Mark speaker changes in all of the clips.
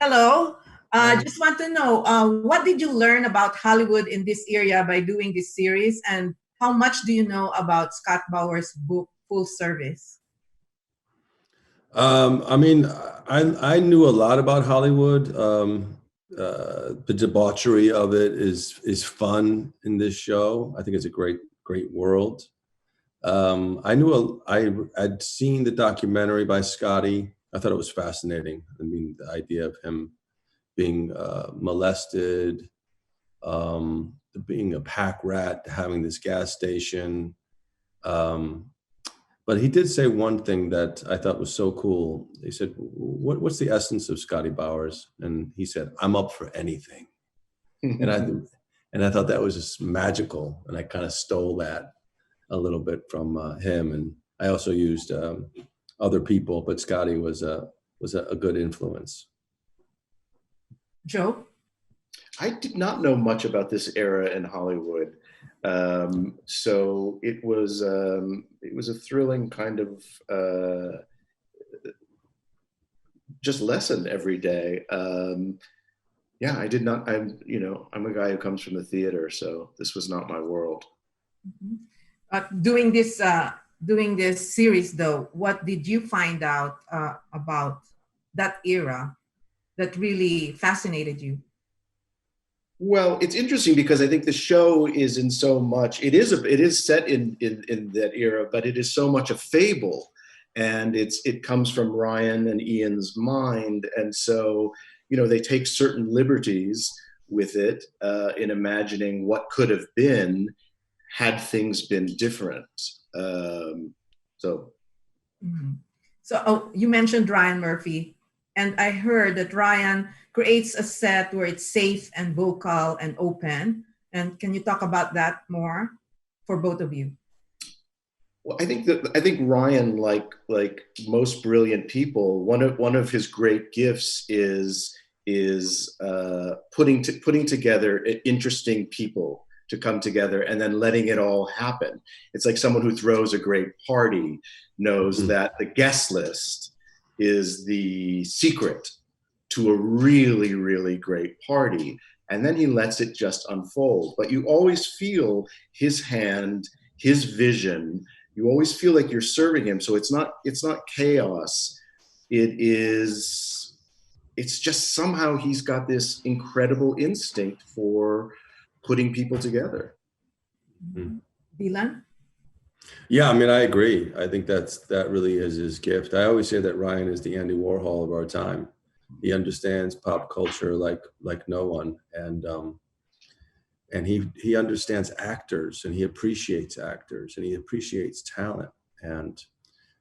Speaker 1: Hello. I
Speaker 2: Hi.
Speaker 1: just want to know, what did you learn about Hollywood in this area by doing this series, and how much do you know about Scott Bauer's book, Full Service?
Speaker 2: I mean, I knew a lot about Hollywood. The debauchery of it is fun in this show. I think it's a great world. I'd seen the documentary by Scotty. I thought it was fascinating. I mean, the idea of him being molested, being a pack rat, having this gas station. Um, But he did say one thing that I thought was so cool. He said, what's the essence of Scotty Bowers?" And he said, "I'm up for anything." And I and I thought that was just magical. And I kind of stole that a little bit from him. And I also used other people, but Scotty was a good influence.
Speaker 1: Joe?
Speaker 3: I did not know much about this era in Hollywood, so it was a thrilling kind of just lesson every day. Yeah, I did not. I'm a guy who comes from the theater, so this was not my world.
Speaker 1: Mhm. Doing this series, though, what did you find out about that era that really fascinated you?
Speaker 3: Well, it's interesting because I think the show is in so much. It is set in that era, but it is so much a fable, and it comes from Ryan and Ian's mind, and so they take certain liberties with it in imagining what could have been had things been different. So
Speaker 1: Mhm. So, you mentioned Ryan Murphy, and I heard that Ryan creates a set where it's safe and vocal and open. And can you talk about that more for both of you?
Speaker 3: Well, I think Ryan, like most brilliant people, one of his great gifts is putting together interesting people to come together and then letting it all happen. It's like someone who throws a great party knows
Speaker 2: Mhm.
Speaker 3: that the guest list is the secret to a really, really great party. And then he lets it just unfold. But you always feel his hand, his vision. You always feel like you're serving him. So it's not chaos. It's just somehow he's got this incredible instinct for putting people together.
Speaker 2: Mhm.
Speaker 1: Dylan?
Speaker 2: Yeah, I mean, I agree. I think that really is his gift. I always say that Ryan is the Andy Warhol of our time. He understands pop culture like no one, and he understands actors, and he appreciates actors, and he appreciates talent. And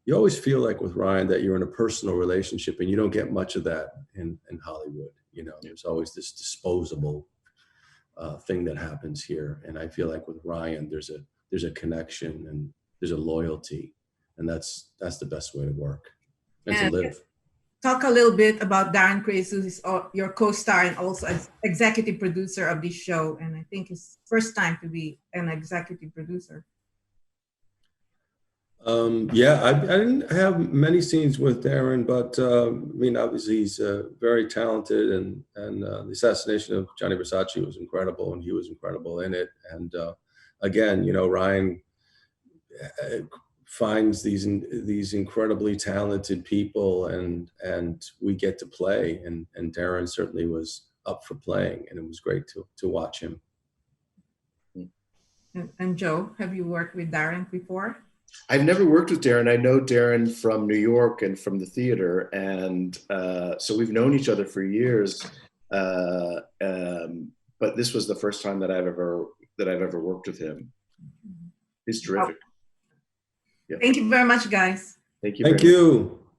Speaker 2: you always feel like with Ryan that you're in a personal relationship, and you don't get much of that in Hollywood. There's always this disposable thing that happens here, and I feel like with Ryan, there's a connection and there's a loyalty, and that's the best way to work and to
Speaker 1: And
Speaker 2: live.
Speaker 1: talk a little bit about Darren Criss, who is your co-star and also as executive producer of this show. And I think it's first time to be an executive producer.
Speaker 2: Yeah, I didn't have many scenes with Darren, but I mean, obviously he's very talented, and the assassination of Johnny Versace was incredible, and he was incredible in it. And again, Ryan uh, finds these incredibly talented people, and we get to play, and Darren certainly was up for playing, and it was great to watch him.
Speaker 1: And Joe, have you worked with Darren before?
Speaker 3: I've never worked with Darren. I know Darren from New York and from the theater, and so we've known each other for years. But this was the first time that I've ever worked with him. He's
Speaker 1: Well,
Speaker 3: terrific. Yeah.
Speaker 1: thank you very much, guys.
Speaker 3: Thank you very
Speaker 2: Thank
Speaker 3: much.
Speaker 2: you.